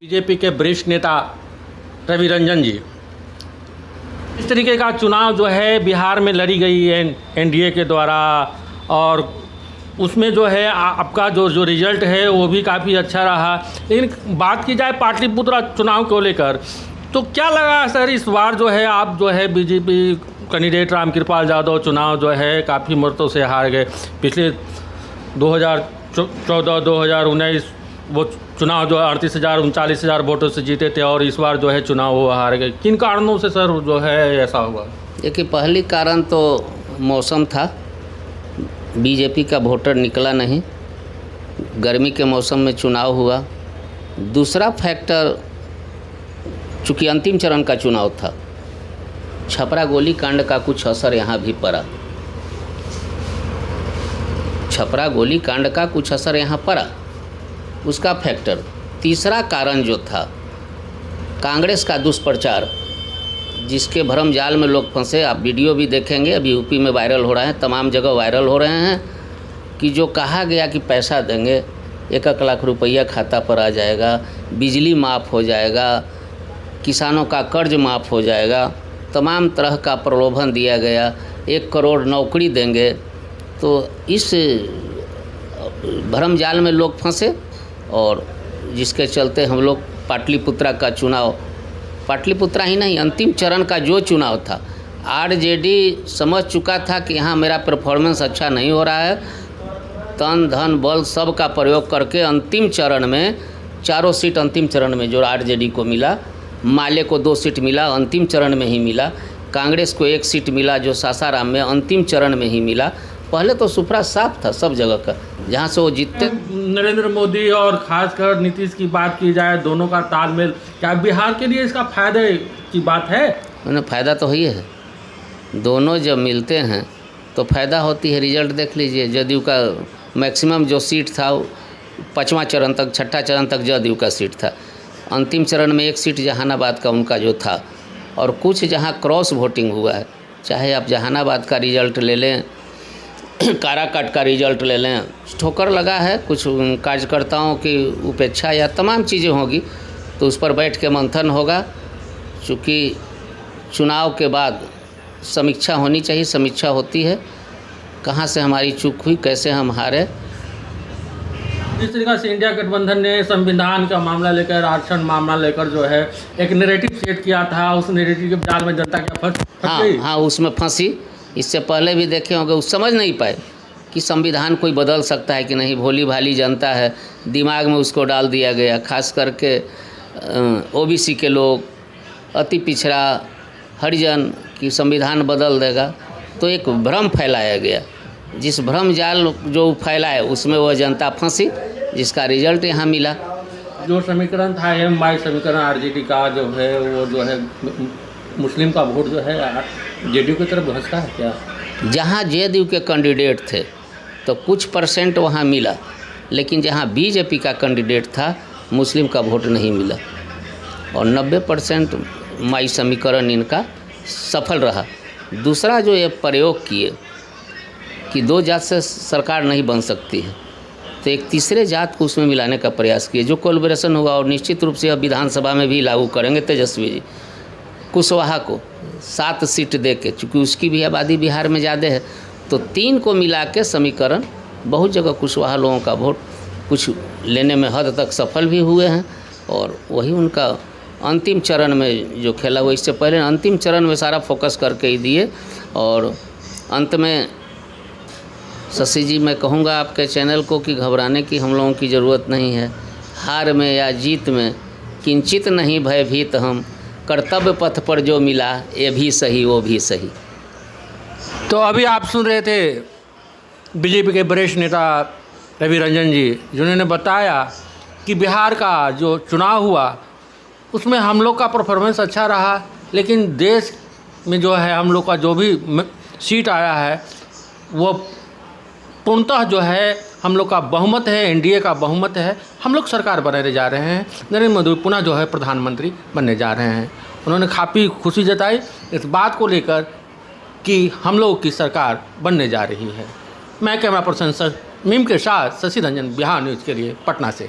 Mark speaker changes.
Speaker 1: BJP के वरिष्ठ नेता रवि रंजन जी, इस तरीके का चुनाव जो है बिहार में लड़ी गई है एनडीए के द्वारा, और उसमें जो है आपका जो रिजल्ट है वो भी काफ़ी अच्छा रहा। लेकिन बात की जाए पाटलिपुत्र चुनाव को लेकर, तो क्या लगा सर इस बार जो है आप जो है बीजेपी कैंडिडेट रामकृपाल यादव चुनाव जो है काफ़ी मतों से हार गए। पिछले 2014-2019 वो चुनाव जो 38,000-39,000 वोटों से जीते थे, और इस बार जो है चुनाव वो हार गए। किन कारणों से सर जो है ऐसा हुआ?
Speaker 2: देखिए, पहली कारण तो मौसम था, बीजेपी का वोटर निकला नहीं, गर्मी के मौसम में चुनाव हुआ। दूसरा फैक्टर, चूँकि अंतिम चरण का चुनाव था, छपरा गोली कांड का कुछ असर यहाँ भी पड़ा। छपरा गोली कांड का कुछ असर यहाँ पड़ा, उसका फैक्टर। तीसरा कारण जो था, कांग्रेस का दुष्प्रचार, जिसके भ्रम जाल में लोग फंसे। आप वीडियो भी देखेंगे, अभी यूपी में वायरल हो रहा है, तमाम जगह वायरल हो रहे हैं कि जो कहा गया कि पैसा देंगे, 1 लाख रुपया खाता पर आ जाएगा, बिजली माफ़ हो जाएगा, किसानों का कर्ज माफ़ हो जाएगा, तमाम तरह का प्रलोभन दिया गया, 1 करोड़ नौकरी देंगे। तो इस भ्रम जाल में लोग फंसे, और जिसके चलते हम लोग पाटलिपुत्रा का चुनाव, पाटलिपुत्रा ही नहीं, अंतिम चरण का जो चुनाव था, आरजेडी समझ चुका था कि यहाँ मेरा परफॉर्मेंस अच्छा नहीं हो रहा है। तन धन बल सब का प्रयोग करके अंतिम चरण में 4 सीट अंतिम चरण में जो आरजेडी को मिला, माले को 2 सीट मिला, अंतिम चरण में ही मिला। कांग्रेस को 1 सीट मिला जो सासाराम में अंतिम चरण में ही मिला। पहले तो सुपरा साफ था सब जगह का, जहाँ से वो जीतते।
Speaker 1: नरेंद्र मोदी और खासकर नीतीश की बात की जाए, दोनों का तालमेल, क्या बिहार के लिए इसका फायदे की बात है?
Speaker 2: उन्हें फ़ायदा तो ही है, दोनों जब मिलते हैं तो फ़ायदा होती है। रिजल्ट देख लीजिए, जदयू का मैक्सिमम जो सीट था 5वां चरण तक, 6ठा चरण तक जदयू का सीट था। अंतिम चरण में 1 सीट जहानाबाद का उनका जो था, और कुछ जहाँ क्रॉस वोटिंग हुआ है, चाहे आप जहानाबाद का रिजल्ट ले लें, काराकाट का रिजल्ट ले लें, ठोकर लगा है। कुछ कार्यकर्ताओं की उपेक्षा या तमाम चीज़ें होगी, तो उस पर बैठ के मंथन होगा। चूँकि चुनाव के बाद समीक्षा होनी चाहिए, समीक्षा होती है, कहाँ से हमारी चूक हुई, कैसे हम हारे।
Speaker 1: जिस तरीके से इंडिया गठबंधन ने संविधान का मामला लेकर, आरक्षण मामला लेकर जो है एक नैरेटिव सेट किया था, उस नैरेटिव के जाल में जनता क्या फंस गई?
Speaker 2: हाँ, उसमें फंसी। इससे पहले भी देखे होंगे, वो समझ नहीं पाए कि संविधान कोई बदल सकता है कि नहीं। भोली भाली जनता है, दिमाग में उसको डाल दिया गया। खास करके ओबीसी के लोग, अति पिछड़ा, हरिजन की संविधान बदल देगा, तो एक भ्रम फैलाया गया। जिस भ्रम जाल जो फैलाए उसमें वह जनता फंसी, जिसका रिजल्ट यहाँ मिला।
Speaker 1: जो समीकरण था MY समीकरण आरजेडी का जो है, वो जो है मुस्लिम का वोट जो है जेडीयू की तरफ धंसता है क्या?
Speaker 2: जहाँ जेडीयू के कैंडिडेट थे तो कुछ % वहाँ मिला, लेकिन जहाँ बीजेपी का कैंडिडेट था मुस्लिम का वोट नहीं मिला, और 90% माई समीकरण इनका सफल रहा। दूसरा जो ये प्रयोग किए कि 2 जात से सरकार नहीं बन सकती है, तो एक तीसरे जात को उसमें मिलाने का प्रयास किए, जो कोलैबोरेशन हुआ, और निश्चित रूप से अब विधानसभा में भी लागू करेंगे तेजस्वी जी। कुशवाहा को 7 सीट दे के, चूँकि उसकी भी आबादी बिहार में ज़्यादा है, तो 3 को मिला के समीकरण, बहुत जगह कुशवाहा लोगों का वोट कुछ लेने में हद तक सफल भी हुए हैं, और वही उनका अंतिम चरण में जो खेला हुआ। इससे पहले अंतिम चरण में सारा फोकस करके ही दिए। और अंत में शशि जी, मैं कहूँगा आपके चैनल को कि घबराने की हम लोगों की ज़रूरत नहीं है। हार में या जीत में किंचित नहीं भयभीत हम, कर्तव्य पथ पर जो मिला, ये भी सही वो भी सही।
Speaker 1: तो अभी आप सुन रहे थे बीजेपी के वरिष्ठ नेता रवि रंजन जी, जिन्होंने बताया कि बिहार का जो चुनाव हुआ उसमें हम लोग का परफॉर्मेंस अच्छा रहा, लेकिन देश में जो है हम लोग का जो भी सीट आया है वो पूर्णतः जो है हम लोग का बहुमत है, एनडीए का बहुमत है। हम लोग सरकार बनाने जा रहे हैं, नरेंद्र मोदी पुनः जो है प्रधानमंत्री बनने जा रहे हैं। उन्होंने काफ़ी खुशी जताई इस बात को लेकर कि हम लोग की सरकार बनने जा रही है। मैं कैमरा पर्सन मीम के साथ शशि रंजन, बिहार न्यूज़ के लिए पटना से।